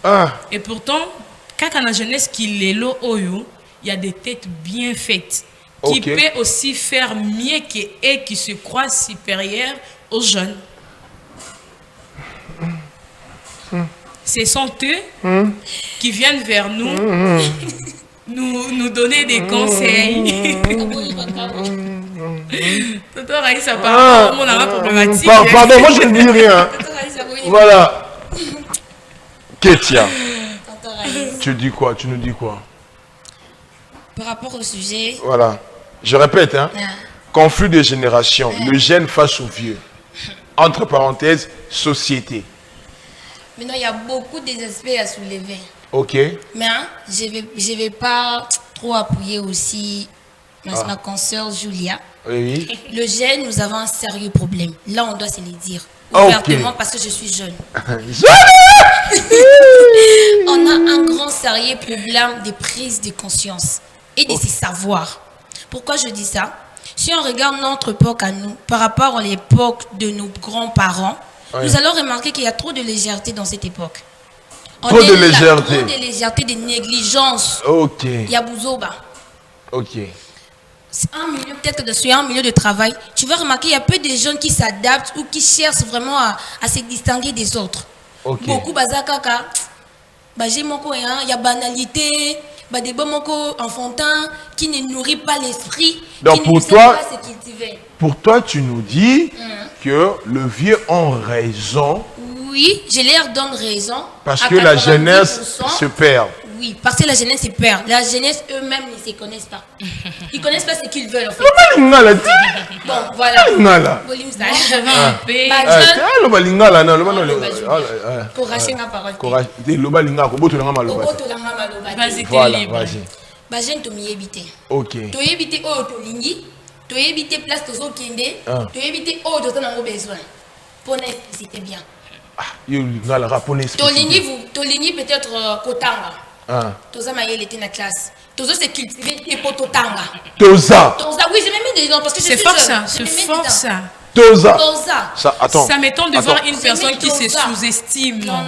Ah. Et pourtant, quand on a la jeunesse kilelo oyo, il y a des têtes bien faites qui peut aussi faire mieux que et qui se croient supérieurs aux jeunes. Ce sont eux qui viennent vers nous, nous donner des conseils. Tonton Raïssa, pardon, on a un problématique. Pardon, moi je ne dis rien. Voilà. Kétia, tu dis quoi? Tu nous dis quoi? Par rapport au sujet. Voilà. Je répète, hein. Conflit de génération, le jeune face au vieux. Entre parenthèses, société. Maintenant, il y a beaucoup des aspects à soulever. Ok. Mais je vais pas trop appuyer aussi ma consoeur Julia. Oui. Le jeune, nous avons un sérieux problème. Là, on doit se le dire ouvertement parce que je suis jeune. On a un grand sérieux problème de prise de conscience et de se savoir. Pourquoi je dis ça? Si on regarde notre époque à nous, par rapport à l'époque de nos grands-parents, nous allons remarquer qu'il y a trop de légèreté dans cette époque. Trop de légèreté. Trop de légèreté, de négligence. Ok. Il y a Bouzoba. Ok. C'est un milieu, peut-être que sur un milieu de travail, tu vas remarquer qu'il y a peu de jeunes qui s'adaptent ou qui cherchent vraiment à se distinguer des autres. Ok. Beaucoup bazakaka, j'ai mon coin, il y a banalité, des bons enfantins qui ne nourrit pas l'esprit. Donc qui pour ne sait toi, pas se cultiver. Pour toi, tu nous dis que le vieux ont raison. Oui, je leur donne raison. Parce À que la 90%, jeunesse se perd. Oui, parce que la jeunesse se perd. La jeunesse eux-mêmes ne se connaissent pas. Ils ne connaissent pas ce qu'ils veulent en fait. Bon, voilà. Volume ça. Courage ma parole. Vas-y, t'es Voilà, libre. vas-y. Bajen to mi éviter. Ok. To éviter oh to lingi, to éviter place to zo kende, to éviter oh to nango besoin. Pour nécessiter bien. Yo lingala rapone To lingi peut-être kotanga. Toza mayele était na classe. Tozo se cultiver et pour totanga. Toza. Toza oui, j'ai même mis des gens parce que C'est fort ça, c'est fort ça. Toza. Toza. Ça, attends. Ça m'étonne de voir une J'ai personne mis qui se Toza. sous-estime. Non.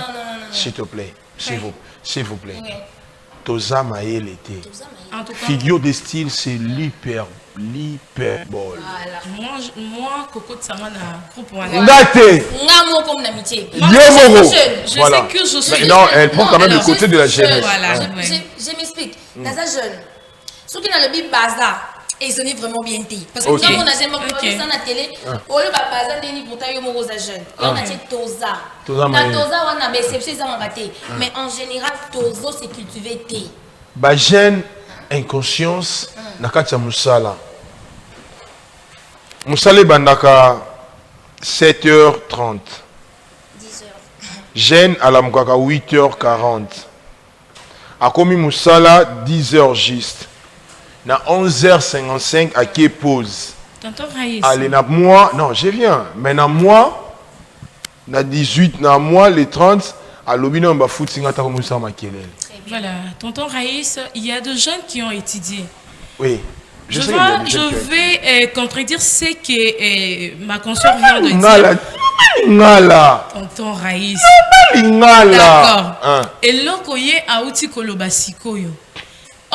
S'il te plaît. S'il vous plaît. Oui. Toza maël était. Toza mayele. En tout cas, Figure de style, c'est l'hyperbole. Voilà. moi, Coco de Sama, na groupe wana. Ndate. Ngamo comme l'amitié. Moi, Yomoro. je sais Voilà. que je suis. Mais non, elle prend quand même le alors, côté de la jeunesse. Voilà. Ouais. Ouais. Je m'explique. Dans un jeune, ceux qui ont le bip bazar, ils sont vraiment bien dit. Parce que Ok. quand on a jamais Ok. vu ça à la télé, on a bazar déni pourtant il y a mon jeune. On a dit Toza. Toza Dans maïe. Toza on a exception ça m'a raté. Mais en général Tozo c'est cultivé thé. Bajen inconscience nakati ya musala. Musala bandaka 7h30. 10 heures. Jeune alamukaka 8h40. Akomi musala 10h juste. Na 11h55 aki pause. Tonton Raïs. Allez na moi, non, je viens. Mais na moi na 18 na moi les 30 à l'obino mba footinga ta musala makelele. Voilà, tonton Raïs, il y a des jeunes qui ont étudié. Oui. Je sais qu'il y a des jeunes qui ont vais contredire ce que ma consoeur vient de Ngala. dire. Ngala. Tonton Raïs. Ngala. D'accord. Hein. Et l'okoye a outi kolobasikoyo.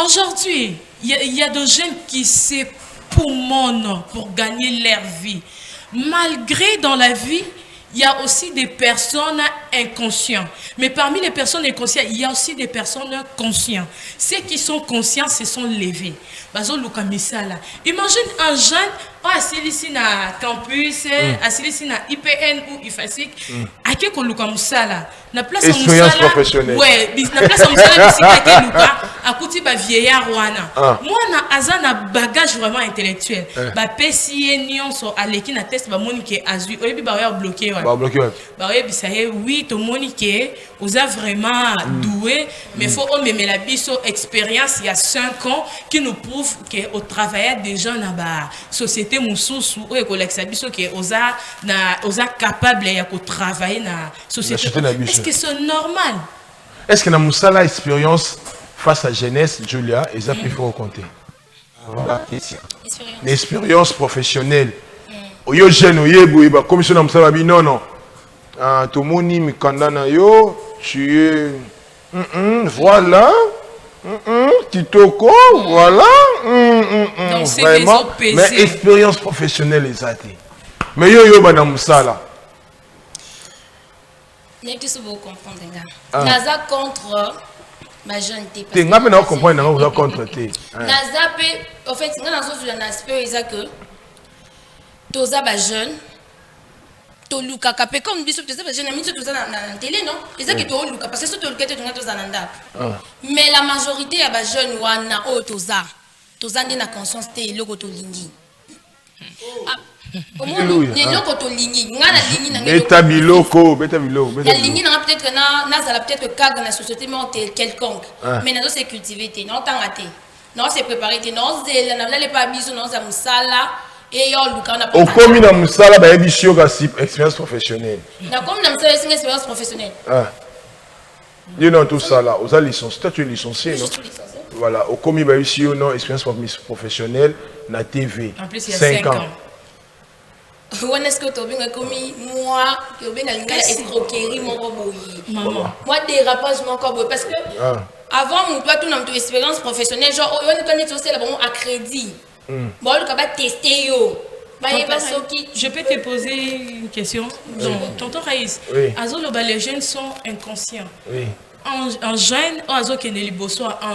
Aujourd'hui, il y a des jeunes qui se poumonnent pour gagner leur vie. Malgré dans la vie, il y a aussi des personnes inconscientes. Mais parmi les personnes inconscientes, il y a aussi des personnes conscientes. Ceux qui sont conscients se sont levés. Imagine un jeune assis ici na campus, assis ici na IPN ou IFASIC, à qui qu'on luka musala. Na place en Expérience musala, professionnelle. ouais, na place en musala ici à qui luka, à côté ba vieillard wana. Moi na azana bagage vraiment intellectuel. Ba pesi nyonso aleki na test ba moni ke azui, oyebi ba ya bloqué wa. Bah, bloqué. Bah oui, ça y est, oui, tout le monde qui est, vous a vraiment doué, mais il faut même la biso expérience il y a 5 ans qui nous prouve qu'au travail des gens dans la société mususu ou écolexa biso qui osa capable de travailler dans la société. Est-ce que c'est normal? Est-ce que dans Moussala expérience face à jeunesse, Julia, et ça il faut compter. L'expérience professionnelle. Oyo jeune oyebu ba commission na Moussala bi non. Tout le monde mikanda na yo, tu es voilà. Kitoko, voilà. Donc c'est Vraiment. des Mais expérience professionnelle les athées. Mais yo ba na Moussala. N'est-ce que vous comprenez là? Naza contre ma jeune thé. Tu n'as pas compris, vous avez contre thé. Naza peut, en fait, c'est un aspect que Toza ba jeune. Toluka kapé comme biso Toza ba jeune, ami Toza na télé non? C'est ça que Toluka parce que ce Toluka tu as Toza nanda. Mais la majorité ya ba jeune wana o Toza. Toza ndi na conscience té loko to lingi. Au moins les loko to lingi, ngana lingi na Beta biloko. la ligne n'a peut-être que na peut-être cadre dans la société mais quelconque. Mais nous c'est cultiver té, non tangaté. Non c'est préparer té, non c'est la n'a pas biso non ça musala et yo luka na. Au commis na Moussala ba ebi sio ga expérience professionnelle. Na comme na musala c'est une expérience professionnelle. Dis non, tout ça là. Aux licenciés. Toi, tu es licencié, non? Voilà. Au commis, ici, non, expérience professionnelle, na TV. En plus, il y a 5 ans. Est-ce que tu as commis moi, tu as escroquerie, mon robot? Maman. Moi, dérapage, mon robot. Parce que avant, moi, tu as une expérience professionnelle. Genre, on est aussi là à crédit. Bon, on va tester. Je peux te poser une question. Donc, tonton Raïs, les jeunes sont inconscients. Oui. En jeune, en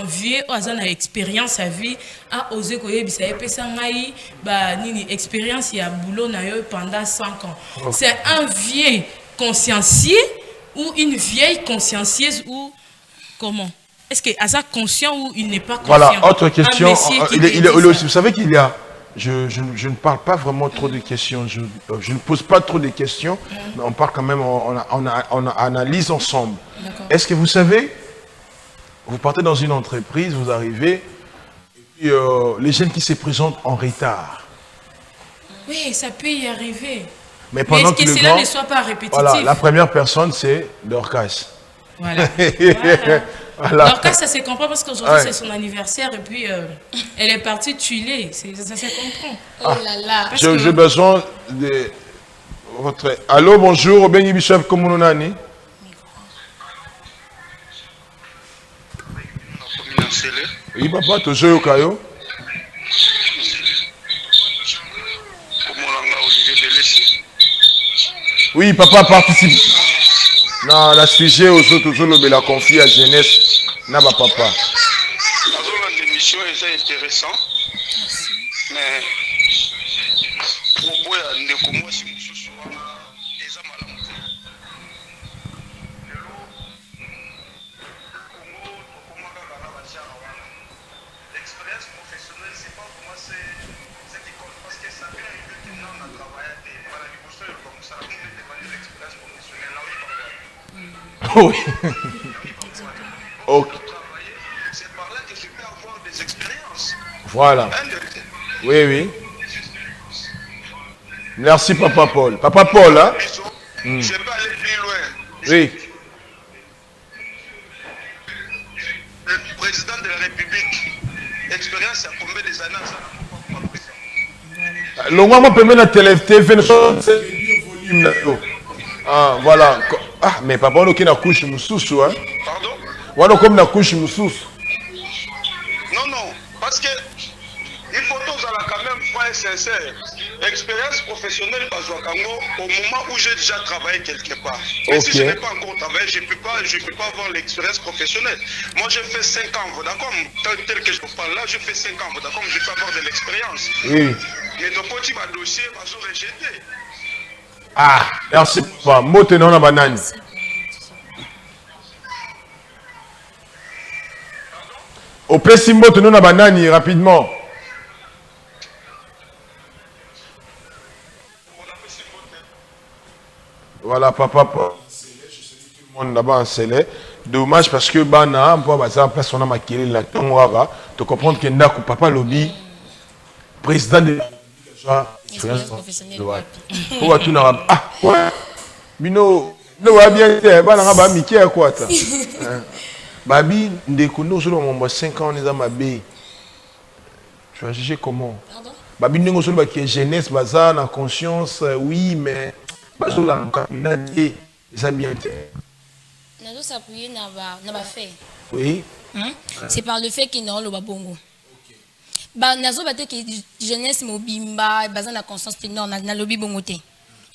vieux, en expérience à vie, à oser expérience boulot pendant 5 ans. C'est un vieux consciencieux ou une vieille consciencieuse ou comment? Est-ce qu'il est conscient ou il n'est pas conscient? Voilà, autre question. Vous savez qu'il y a... Je ne parle pas vraiment trop de questions, je ne pose pas trop de questions, mais on parle quand même, on analyse ensemble. Est-ce que vous savez, vous partez dans une entreprise, vous arrivez, et puis les jeunes qui se présentent en retard. Oui, ça peut y arriver. Mais pendant que cela ne soit pas répétitif. Voilà, la première personne, c'est Dorcas. Voilà. Voilà. Dorcas, ça se comprend parce qu'aujourd'hui, c'est son anniversaire et puis elle est partie tuiler. Ça se comprend. Oh là là. J'ai besoin de votre... Allô, bonjour, Benny Bishop, comment on a dit? Oui, papa, toujours au caillou. Oui, papa participe. Non, la sujet aux autres, toujours la confie à jeunesse. N'a pas papa. L'émission est intéressante. Mais pour moi, si l'expérience professionnelle, c'est pas pour moi, c'est qui compte. Parce que ça vient arriver que nous, on a travaillé à la négociation comme ça, on a demandé l'expérience professionnelle. Là, oui. Ok. C'est par là que je peux avoir des expériences. Voilà. Oui, oui. Merci, Papa Paul. Papa Paul, hein? Je peux aller plus loin. Oui. Le président de la République, expérience, il y a combien des années ça? Le moment peut mettre la télé, ah, voilà. Ah, mais papa, on a couche moussous, hein? Pardon? On a comme la couche moussous. Non, parce que il faut tous quand même être sincère. Expérience professionnelle, au moment où j'ai déjà travaillé quelque part. Mais si je n'ai pas encore travaillé, je ne peux pas avoir l'expérience professionnelle. Moi, j'ai fait 5 ans, d'accord? Tel que je vous parle là, j'ai fait 5 ans, d'accord? Je peux avoir de l'expérience. Oui. Mais donc, quand tu vas dossier, tu vas rejeter. Ah, merci papa. Mote non na banane. Au pesi mote non na banane rapidement. Voilà papa. Je salue tout le monde là-bas en Célé. Dommage parce que bana on peut ça personne m'a kilé la tongora. Tu comprends que ndako papa lobby président de expérience professionnelle. Pour tout na ah ouais. Bino no va bien te bana ba miki quoi ça. Babi ndeko no solo mon 5 ans on est ma bé. Tu vas juger comment? Pardon? Babi ndeko solo ba qui jeunesse bazar na conscience oui mais pas sur la capitalité ça bien. Nous s'appuyer na ba fait. Oui. C'est par le fait qu'il n'a pas bongo. Bah nazo bate que jeunesse mobimba bazan la conscience non na lobby bongoté.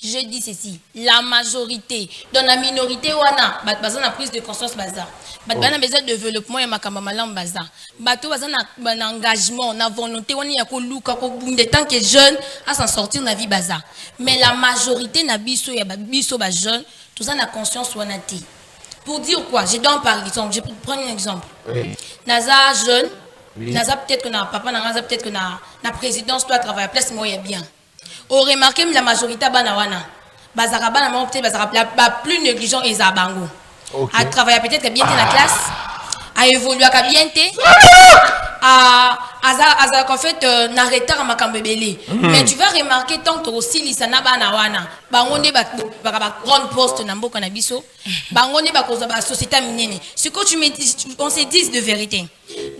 Je dis ceci, la majorité dans la minorité wana bazan la prise de conscience bazar. Bazan besoin de développement et makamba malam bazar. Bato bazan na engagement, na volonté wani ya ko luka ko bunde tant que jeune à s'en sortir na vie bazar. Mais la majorité na biso ya biso ba jeune, tout ça na conscience wana té. Pour dire quoi? Je dois en parler. Je peux prendre un exemple. Oui. Naza jeune, oui. Naza peut-être que na papa, Naza peut-être que na présidence doit travailler à place moi bien. Au remarqué la majorité banawana, bazara bana peut-être bazara plus négligent et zabango. À travailler peut-être bien dans la classe, à évoluer à bien à en fait n'arrêter à makambebele. Mais tu vas remarquer tant que aussi lisana bana wana bangonde ba grande poste na mboka na biso bangonde ba koza ba société minene. Ce que tu me dis, on se dit de vérité.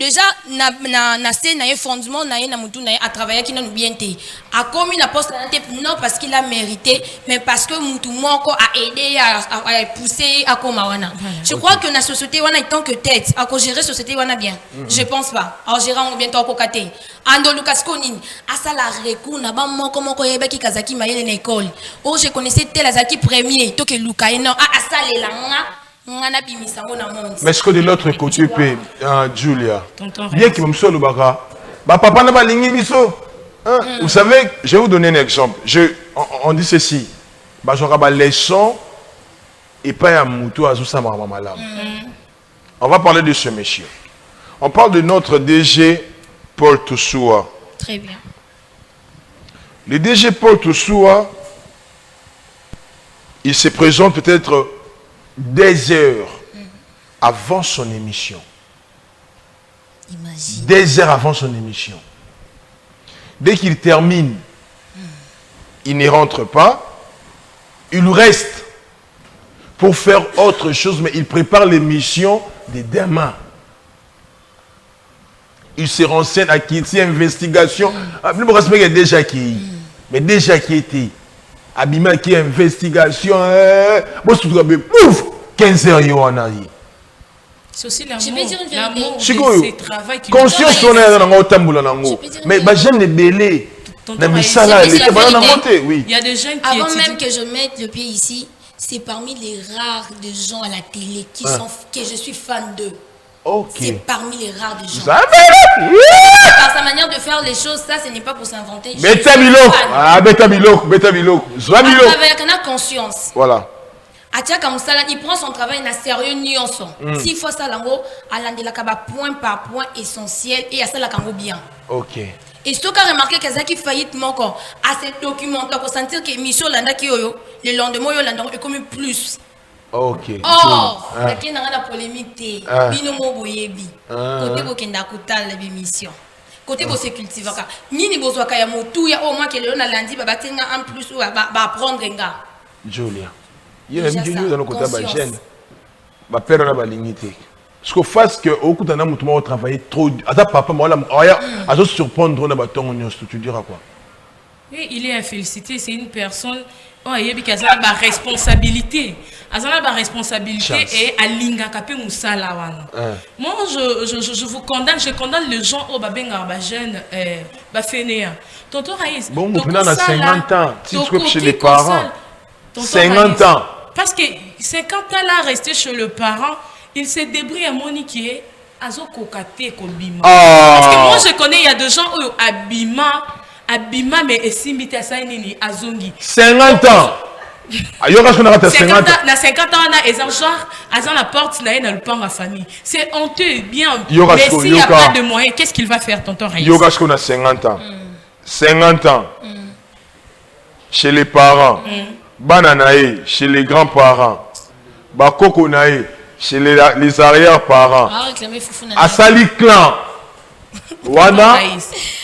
Déjà na scène na fondement na na mutu na a travailler qui nous bien té. A commis la poste non parce qu'il a mérité mais parce que mutu moko a aidé à pousser à Komawana. Je crois que la société wana tant que tête à gérer société wana bien. Je pense pas. Alors gérant bientôt ko katé. Ando Lucas Konini à ça la reku na ba moko moko yeba ki kazaki mayele na école. Oh je connaissais tel azaki premier to que Luka non à ça les langa. Mais est-ce que de l'autre côté, Julia, bien qu'il me soit le baka, papa n'a pas ligné biso. Vous savez, je vais vous donner un exemple. On dit ceci. J'aurai des leçons et pas un mouton à Zoussama Malam. On va parler de ce monsieur. On parle de notre DG Paul Toussoua. Très bien. Le DG Paul Toussoua, il se présente peut-être des heures avant son émission. Imagine. Des heures avant son émission. Dès qu'il termine, il ne rentre pas. Il reste pour faire autre chose, mais il prépare l'émission de demain. Il se renseigne à qui c'est investigation. Il y a déjà qui, mais déjà qui était. Abima qui est investigation. Pouf, 15 heures, il y en a. C'est aussi l'amour. Je peux dire une l'amour vérité. de ce travail qui conscience on est dans le tamboula nango. Mais j'aime les belés. Il y a des jeunes qui avant même que je mette le pied ici, c'est parmi les rares de gens à la télé qui sont que je suis fan d'eux. Okay. C'est parmi les rares de gens. Par sa manière de faire les choses, ça, ce n'est pas pour s'inventer. Beta Bilok. Ah, Beta Bilok. Beta Bilok. Avec une conscience. Voilà. Il prend son travail na sérieux nyonso. S'il faut ça lango, alandela kaba point par point essentiel et à ça la kango bien. OK. Et ce qu'a remarqué Kazaki faillite moko à ce documentaire pour sentir que mission landa ki oyo le lendemain yo landa est comme plus. OK. Oh, la qui n'a la polémique té bino mo boyebi. Côté bokenda kutala l'émission. Côté bo se cultiver ka. Nini bozwa ka ya motu ya au moins que le na lundi ba batenga en plus ou ba prendre nga. Julia. Il y a des gens dans le côté de la chaîne. Ma père n'a pas limité. Parce que face que au coup d'un mouton on travaille trop. Ada papa moi là, à se surprendre on a bâton on tu diras quoi? Oui, il est à féliciter. C'est une personne. Oh, il y a une responsabilité. Azana responsabilité et à linga kapé musala wana. Moi je vous condamne, je condamne les gens au babenga ba jeune ba fainéant. Tonton Raïs. Bon, on a 50 ans, tu es chez les parents. 50 ans. Parce que 50 ans là resté chez le parent, il s'est débrouillé à Monique azo kokate kolbima. Parce que moi je connais il y a des gens abima mais esimite asainini azongi. 50 ans. Ayoka qu'on a 50 ans. Na 50 ans na ezan genre azan la porte na le pan à famille. C'est honteux bien. Mais s'il n'y a pas de moyens, qu'est-ce qu'il va faire tonton Raïs? Yoka qu'on a 50 ans. 50 ans. Chez les parents. Bananae chez les grands-parents. Bakoko nae chez les arrière-parents. Asali clan. Wana,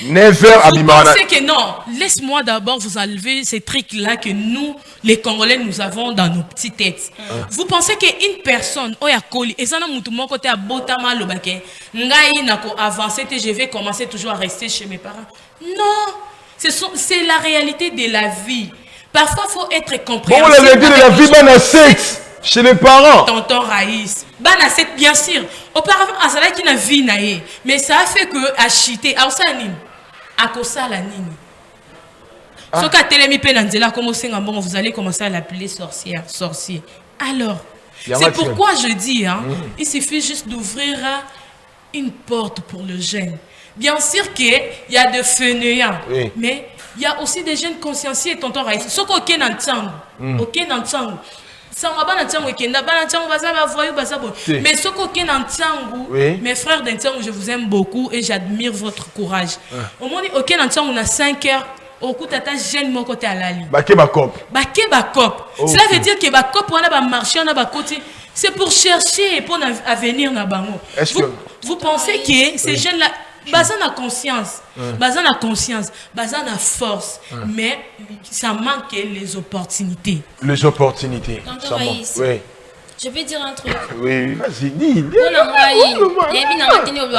never abimana. Vous pensez que non, laisse-moi d'abord vous enlever ces trucs-là que nous, les Congolais, nous avons dans nos petites têtes. Vous pensez qu'une personne, oya koli, et ça n'a moutoumon côté à botama le baquet, ngai nako avancé, je vais commencer toujours à rester chez mes parents. Non, c'est la réalité de la vie. Parfois, il faut être compréhensible. Bon, la réalité de la vie, bana 7 chez les parents. Tonton Raïs. Bana 7, bien sûr. Auparavant, Azala qui n'a vie naïe. Mais ça a fait que acheter. À ça, nini. À ça, la nini. Ce qu'a télémi penanzela, comme vous allez commencer à l'appeler sorcière, sorcier. Alors, c'est pourquoi je dis, hein, il suffit juste d'ouvrir une porte pour le jeune. Bien sûr qu'il y a des fainéants, mais il y a aussi des jeunes consciencieux, tonton Raïs. Ce qu'on a aucun entend. Mais ce qu'on a mes frères d'Antango, je vous aime beaucoup et j'admire votre courage. Au moins, aucun entend, on a 5 heures. Au coup, tata jeune mon côté à la ligne. Baké bakop. Cela veut dire que bakop on a marché on a côté. C'est pour chercher et pour avenir na bango. Vous pensez que ces jeunes là Baza na conscience, baza na conscience, baza na force, mais ça manque les opportunités. Les opportunités. Tonton Maïs. Oui. Je peux dire un truc. Oui, vas-y, dis.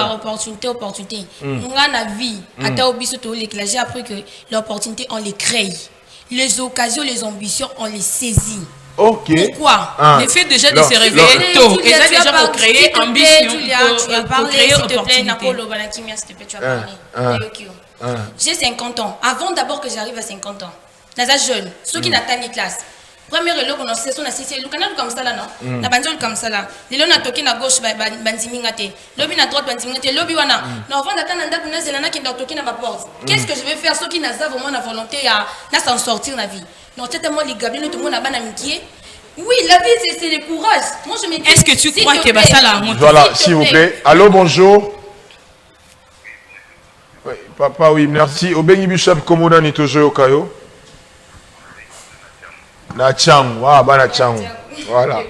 Opportunité. On a la vie. J'ai appris que l'opportunité, on les crée. Les occasions, les ambitions, on les saisit. Ok. Pourquoi? Le fait déjà de se réveiller tôt, et ça déjà pour créer ambition, pour créer opportunité. J'ai 50 ans. Avant d'abord que j'arrive à 50 ans, naza jeune, ceux qui n'attendent les classes. Première élo qu'on a c'est le canal comme ça là non. La banjol comme ça là. Les lois na toqué na gauche banzimingate. Lobby na droite banzimingate. Lobby wana. Non avant d'attendre nda kuna zelana qui doit toquer na ma porte. Qu'est-ce que je vais faire ceux qui n'a pas vraiment la volonté à s'en sortir la vie. Non c'est moi les gablés tout le monde a ban amitié. Oui, la vie c'est le courage. Moi je me dis. Est-ce que tu crois que ça là voilà, s'il vous plaît. Allô, bonjour. Oui, papa, oui, merci. Obengi Bishop Komoda ni toujours au Kayo. Na Tchang, ah, bah na Tchang. Voilà.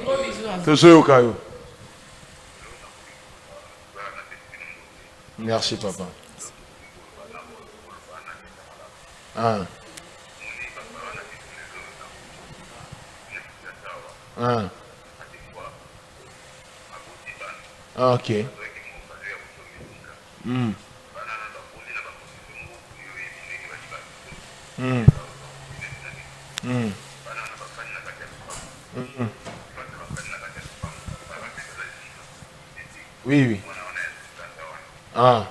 Toujours au Kayo. Merci, papa. Ah. Ah. Ah, ok. Hmm. Hmm. Hmm. Oui, oui. Ah.